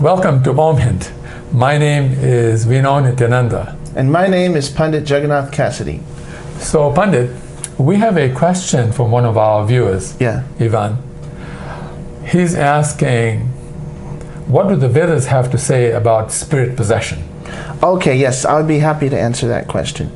Welcome to Omhint. My name is Vinod Nityananda. And my name is Pandit Jagannath Cassidy. So Pandit, we have a question from one of our viewers, Ivan. He's asking, what do the Vedas have to say about spirit possession? Okay, yes, I would be happy to answer that question.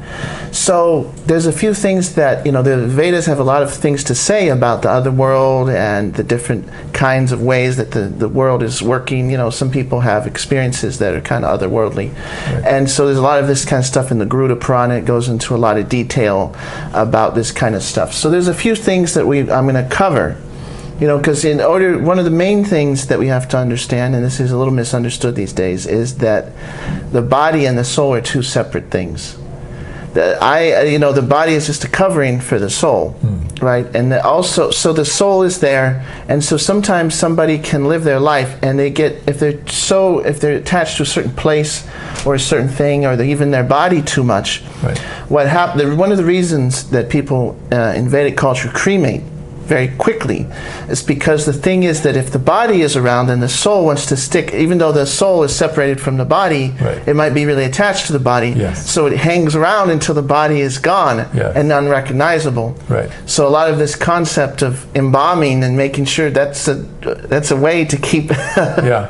So there's a few things that, the Vedas have a lot of things to say about the other world and the different kinds of ways that the world is working. Some people have experiences that are kind of otherworldly. Right. And so there's a lot of this kind of stuff in the Garuda Purana. It goes into a lot of detail about this kind of stuff. So there's a few things that I'm going to cover. Because one of the main things that we have to understand, and this is a little misunderstood these days, is that the body and the soul are two separate things. The body is just a covering for the soul, right? And so the soul is there, and so sometimes somebody can live their life, and they get, if they're attached to a certain place or a certain thing, or even their body too much, right. One of the reasons that people in Vedic culture cremate very quickly is because the thing is that if the body is around and the soul wants to stick, even though the soul is separated from the body, right. It might be really attached to the body, yes. So it hangs around until the body is gone, yes. And unrecognizable. Right. So a lot of this concept of embalming and making sure that's a way to keep a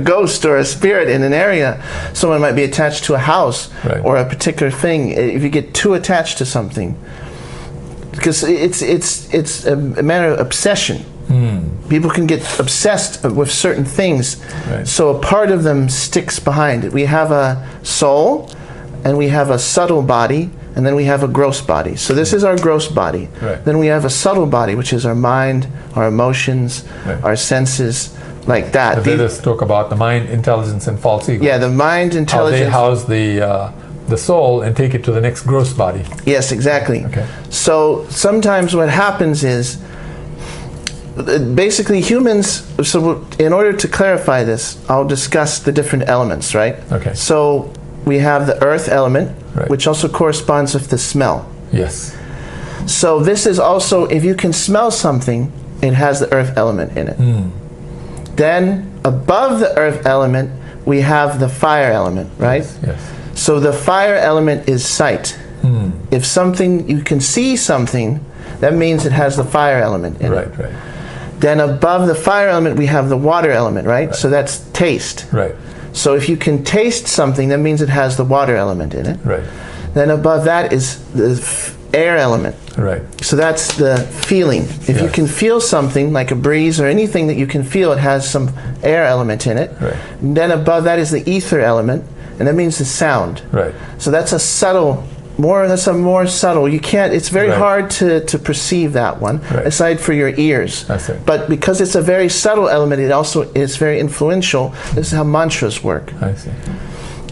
ghost or a spirit in an area. Someone might be attached to a house, right. Or a particular thing. If you get too attached to something, because it's a matter of obsession. People can get obsessed with certain things, right. So a part of them sticks behind it. We have a soul, and we have a subtle body, and then we have a gross body. So this is our gross body. Right. Then we have a subtle body, which is our mind, our emotions, right. Our senses, like that. The Vedas talk about the mind, intelligence, and false ego. Yeah, the mind, intelligence. How they house the soul and take it to the next gross body. Yes, exactly. Okay. So sometimes what happens is, basically humans, so in order to clarify this, I'll discuss the different elements, right? Okay. So we have the earth element, right. Which also corresponds with the smell. Yes. So this is also, if you can smell something, it has the earth element in it. Then above the earth element, we have the fire element, right? Yes. So the fire element is sight. If you can see something, that means it has the fire element in it. Right. Then above the fire element, we have the water element, right? So that's taste. Right. So if you can taste something, that means it has the water element in it. Right. Then above that is the air element. Right. So that's the feeling. If you can feel something, like a breeze or anything that you can feel, it has some air element in it. Right. And then above that is the ether element. And that means the sound. Right. So that's a more subtle. You can't. It's very hard to perceive that one, aside for your ears. I see. But because it's a very subtle element, it also is very influential. This is how mantras work. I see.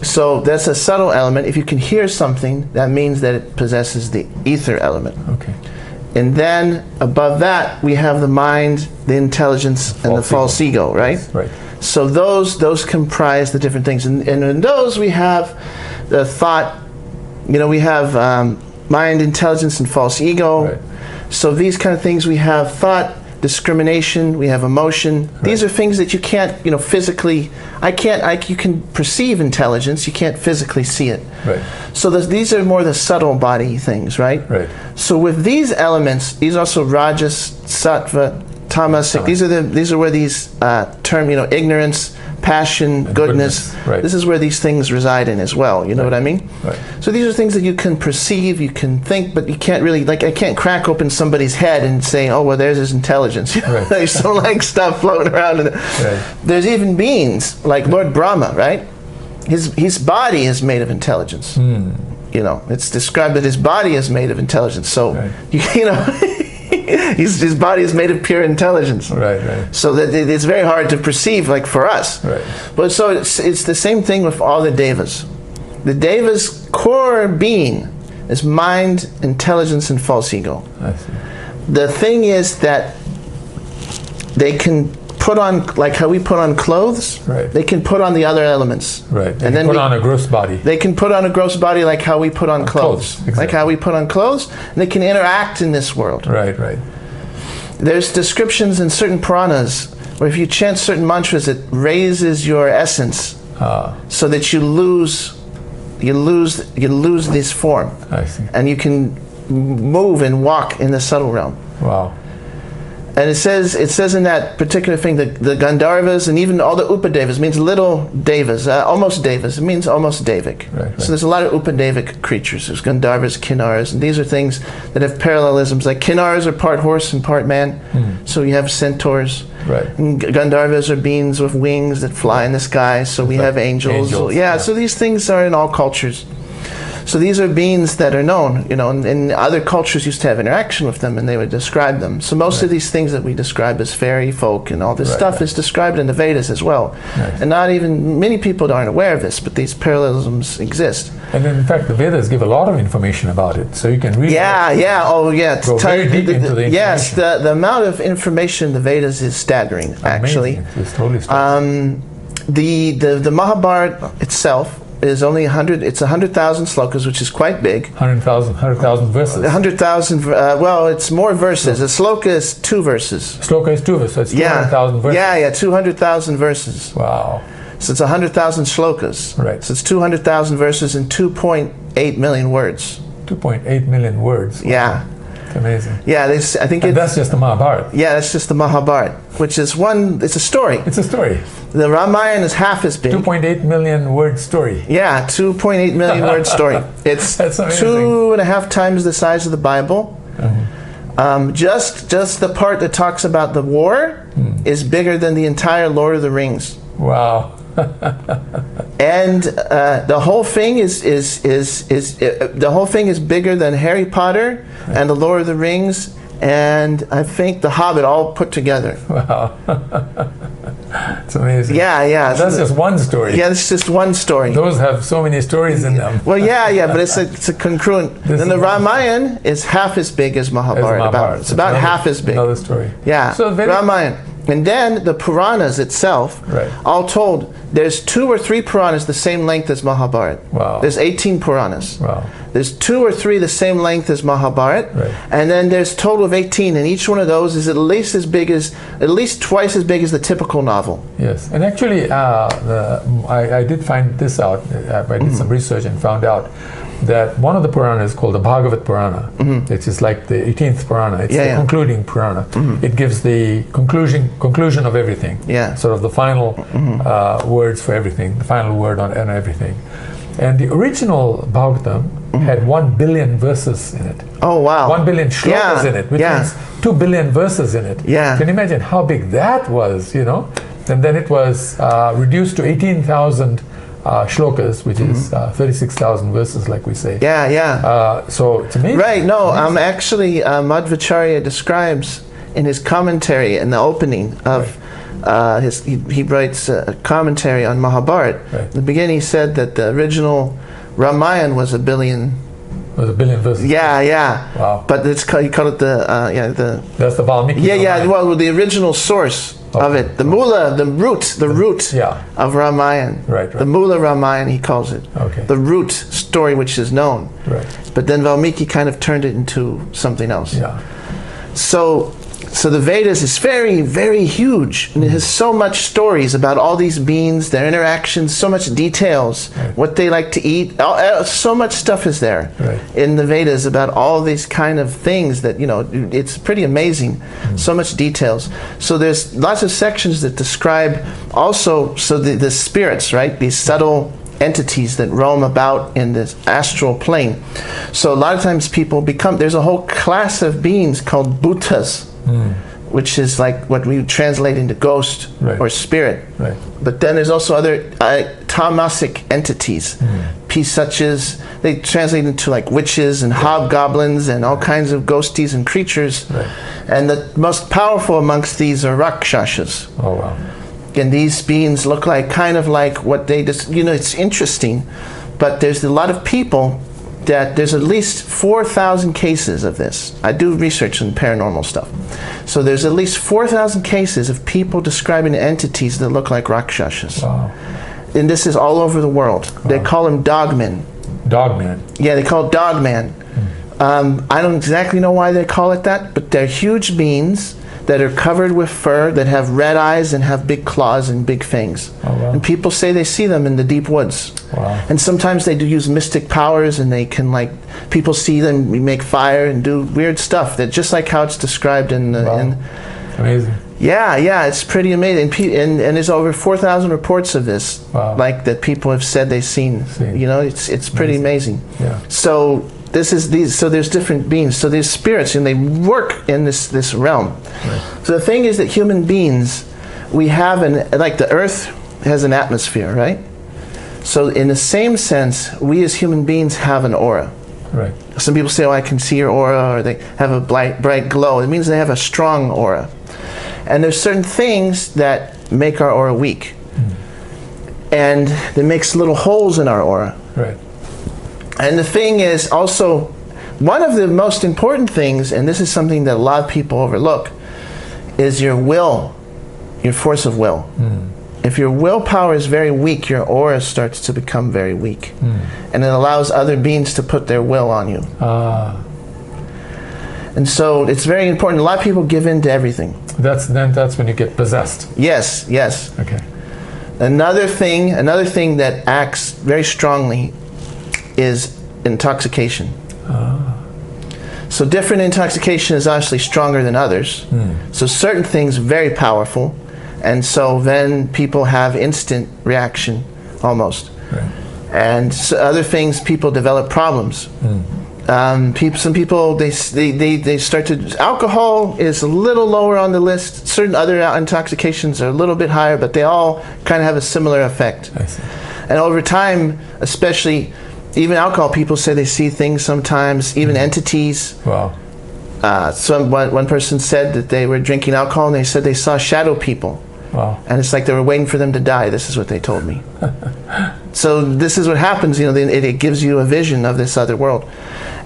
So that's a subtle element. If you can hear something, that means that it possesses the ether element. Okay. And then above that, we have the mind, the intelligence, and the false ego, right? Right. So those comprise the different things. And in those we have the thought, we have mind, intelligence, and false ego. Right. So these kind of things, we have thought, discrimination, we have emotion. Right. These are things that you can't, physically, you can perceive intelligence, you can't physically see it. Right. So these are more the subtle body things, right? Right. So with these elements, these are also rajas, sattva, tamasic. These are where these term, ignorance, passion, goodness. Right. This is where these things reside in as well. You know what I mean? Right. So these are things that you can perceive, you can think, but you can't really, I can't crack open somebody's head and say, oh, well, there's his intelligence. Right. There's some stuff floating around. There's even beings like Lord Brahma, right? His body is made of intelligence. It's described that his body is made of intelligence. So, his body is made of pure intelligence. Right. So that it's very hard to perceive, for us. Right. But so it's the same thing with all the devas. The devas' core being is mind, intelligence, and false ego. I see. The thing is that they can put on, how we put on clothes, right. They can put on the other elements. Right. They can put on a gross body. They can put on a gross body like how we put on clothes. Exactly. Like how we put on clothes, and they can interact in this world. Right. There's descriptions in certain Puranas where if you chant certain mantras, it raises your essence so that you lose this form. I see. And you can move and walk in the subtle realm. Wow. And it says in that particular thing, the Gandharvas and even all the Upadevas means little devas, almost devas. It means almost Devic. Right. So there's a lot of Upadevic creatures. There's Gandharvas, Kinnaras, and these are things that have parallelisms. Like Kinnaras are part horse and part man. So you have centaurs. Right. And Gandharvas are beings with wings that fly in the sky. So we have angels. Yeah. So these things are in all cultures. So these are beings that are known, and other cultures used to have interaction with them, and they would describe them. So most of these things that we describe as fairy folk and all this stuff is described in the Vedas as well. And not even, many people aren't aware of this, but these parallelisms exist. And in fact, the Vedas give a lot of information about it, so you can read Go very deep into the information. Yes, the amount of information in the Vedas is staggering, actually. Amazing. It's totally staggering. The Mahabharata itself is only 100,000 slokas, which is quite big. 100,000 verses. 100,000, well, it's more verses. A sloka is 2 verses. Sloka is 2 verses, so it's 200,000 verses. Yeah, 200,000 verses. Wow. So it's 100,000 slokas. Right. So it's 200,000 verses and 2.8 million words. 2.8 million words. Wow. Yeah. It's amazing. Yeah, I think that's just the Mahabharata. Yeah, that's just the Mahabharata, which is it's a story. It's a story. The Ramayana is half as big. 2.8 million word story. Yeah, 2.8 million word story. It's 2.5 times the size of the Bible. Just the part that talks about the war is bigger than the entire Lord of the Rings. Wow. And the whole thing is bigger than Harry Potter and the Lord of the Rings and I think the Hobbit all put together. Wow. It's amazing. Yeah. That's just one story. Yeah, it's just one story. Those have so many stories in them. Well, yeah, but it's a congruent. And the Ramayana is half as big as Mahabharata. It's about half as big. Another story. Yeah, so Ramayana. And then the Puranas itself, all told, there's 2 or 3 Puranas the same length as Mahabharata. Wow. There's 18 Puranas. Wow. There's 2 or 3 the same length as Mahabharata. And then there's a total of 18, and each one of those is at least twice as big as the typical novel. Yes, and actually, I did find this out. I did some research and found out that one of the Puranas is called the Bhagavad Purana. It is like the 18th Purana. It's the concluding Purana. It gives the conclusion of everything. Sort of the final words for everything, the final word on everything. And the original Bhagavatam had 1 billion verses in it. Oh, wow. 1 billion shlokas in it, which means 2 billion verses in it. Can you imagine how big that was, And then it was reduced to 18,000 shlokas, which is 36,000 verses, like we say. So it's amazing. Right, no, actually, Madhvacharya describes in his commentary in the opening of he writes a commentary on Mahabharata. In the beginning he said that the original Ramayana was 1 billion. Was 1 billion verses. Wow. But he called it that's the Valmiki. Well, the original source of it, the Mula, the root of Ramayana. The Mula Ramayana, he calls it. The root story which is known. But then Valmiki kind of turned it into something else. So the Vedas is very, very huge, and it has so much stories about all these beings, their interactions, so much details, what they like to eat. So much stuff is there in the Vedas about all these kind of things that, it's pretty amazing. So much details. So there's lots of sections that describe also, the spirits, these subtle entities that roam about in this astral plane. So a lot of times people there's a whole class of beings called bhutas, which is like what we translate into ghost or spirit. But then there's also other tamasic entities, such as they translate into like witches and hobgoblins and all kinds of ghosties and creatures. And the most powerful amongst these are rakshasas. Oh, wow. And these beings look kind of like what they just, it's interesting, but there's a lot of people that there's at least 4,000 cases of this. I do research on paranormal stuff. So there's at least 4,000 cases of people describing entities that look like rakshasas. Wow. And this is all over the world. Wow. They call them dogmen. Dogmen? Yeah, they call it dogman. I don't exactly know why they call it that, but they're huge beings that are covered with fur, that have red eyes and have big claws and big fangs. Oh, wow. And people say they see them in the deep woods. Wow. And sometimes they do use mystic powers, and they can, like, people see them make fire and do weird stuff, that just like how it's described in the... Wow. Amazing. Yeah, it's pretty amazing. And there's over 4,000 reports of this, wow. like, that people have said they've seen. You know, it's pretty amazing. Yeah. So so there's different beings. So there's spirits, and they work in this realm. Right. So the thing is that human beings, we have like the earth has an atmosphere, right? So in the same sense, we as human beings have an aura. Right. Some people say, oh, I can see your aura, or they have a bright glow. It means they have a strong aura. And there's certain things that make our aura weak. And that makes little holes in our aura. Right. And the thing is also, one of the most important things, and this is something that a lot of people overlook, is your will, your force of will. If your willpower is very weak, your aura starts to become very weak. And it allows other beings to put their will on you. And so it's very important. A lot of people give in to everything. That's when you get possessed. Yes. Okay. Another thing that acts very strongly is intoxication. So different intoxication is obviously stronger than others. So certain things very powerful, and so then people have instant reaction almost. Right. And so other things, people develop problems. Some people they start to. Alcohol is a little lower on the list. Certain other intoxications are a little bit higher, but they all kind of have a similar effect. I see. And over time, especially, even alcohol, people say they see things sometimes, even entities. Wow. One person said that they were drinking alcohol and they said they saw shadow people. Wow. And it's like they were waiting for them to die. This is what they told me. So this is what happens, you know, it gives you a vision of this other world.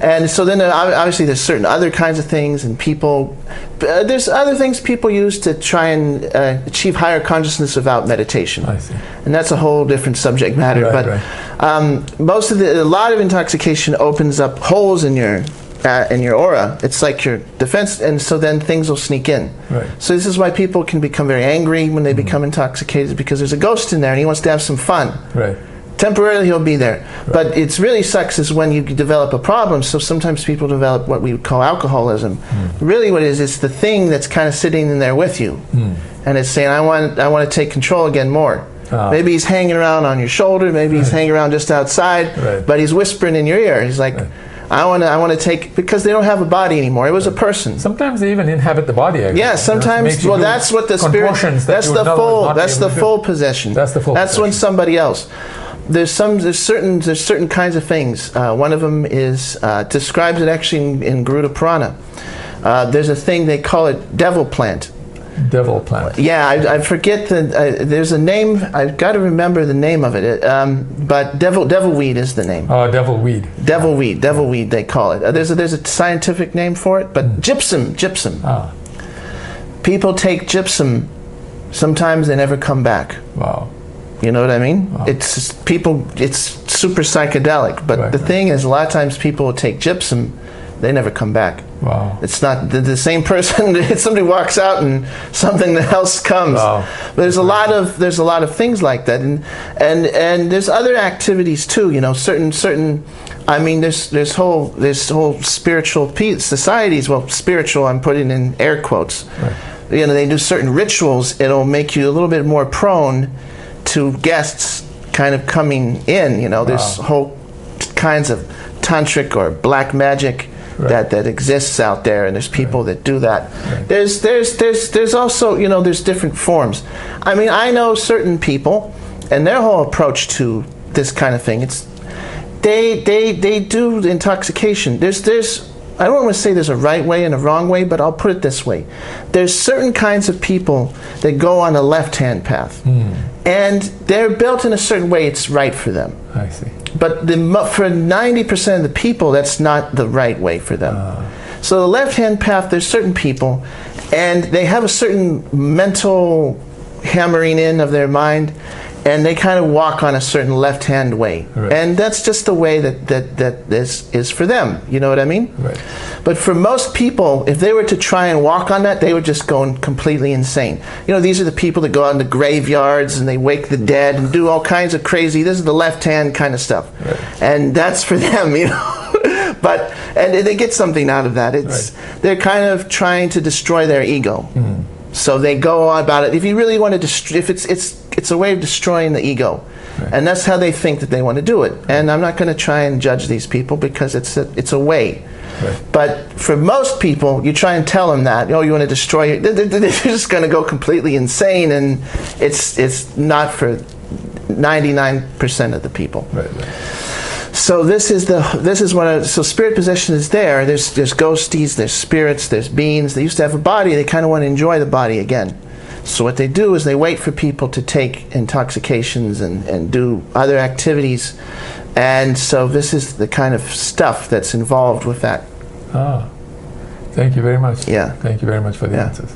And so then obviously there's certain other kinds of things, and people, there's other things people use to try and achieve higher consciousness without meditation. I see. And that's a whole different subject matter. Right, but right. A lot of intoxication opens up holes in your aura. It's like your defense, and so then things will sneak in. Right. So this is why people can become very angry when they become intoxicated, because there's a ghost in there and he wants to have some fun. Right. Temporarily he'll be there. Right. But it's really sucks is when you develop a problem. So sometimes people develop what we would call alcoholism. Really what it is, it's the thing that's kind of sitting in there with you. And it's saying, I want to take control again more. Maybe he's hanging around on your shoulder, maybe he's hanging around just outside, but he's whispering in your ear. He's like, I want to take, because they don't have a body anymore. It was a person. Sometimes they even inhabit the body. Yeah, sometimes. Well, that's what the spirit. That's the full possession. That's the full. That's when somebody else. There's certain kinds of things. One of them is describes it actually in Garuda Purana. There's a thing they call it devil plant. Devil plant. Yeah, I forget there's a name. I've got to remember the name of it. But devil weed is the name. Oh, devil weed. Devil weed. They call it. There's a scientific name for it, but gypsum. Ah. People take gypsum. Sometimes they never come back. Wow. You know what I mean? Wow. It's super psychedelic. But the thing is, a lot of times people will take gypsum, they never come back. Wow. It's not the same person. Somebody walks out and something else comes. Wow. There's a lot of things like that, and there's other activities too. You know, certain. I mean, there's whole spiritual societies. Well, spiritual. I'm putting in air quotes. Right. You know, they do certain rituals. It'll make you a little bit more prone to guests kind of coming in. You know, there's whole kinds of tantric or black magic. Right. That exists out there, and there's people that do that. Right. There's also, you know, there's different forms. I mean, I know certain people, and their whole approach to this kind of thing, it's they do the intoxication. I don't want to say there's a right way and a wrong way, but I'll put it this way. There's certain kinds of people that go on a left-hand path. And they're built in a certain way, it's right for them. I see. But for 90% of the people, that's not the right way for them. So the left-hand path, there's certain people, and they have a certain mental hammering in of their mind, and they kind of walk on a certain left-hand way. Right. And that's just the way that this is for them. You know what I mean? Right. But for most people, if they were to try and walk on that, they would just go completely insane. You know, these are the people that go out in the graveyards and they wake the dead and do all kinds of crazy, this is the left-hand kind of stuff. Right. And that's for them, you know. But, and they get something out of that. It's, right. They're kind of trying to destroy their ego. Mm-hmm. So they go on about it. If you really want to destroy, if it's a way of destroying the ego, right. And that's how they think that they want to do it. Right. And I'm not going to try and judge these people because it's a way. Right. But for most people, you try and tell them that, oh, you want to destroy it, they're just going to go completely insane, and it's not for 99% of the people. Right. So so spirit possession is there. There's ghosties, there's spirits, there's beings. They used to have a body. They kind of want to enjoy the body again. So what they do is they wait for people to take intoxications and do other activities. And so this is the kind of stuff that's involved with that. Ah, thank you very much. Yeah. Thank you very much for the answers.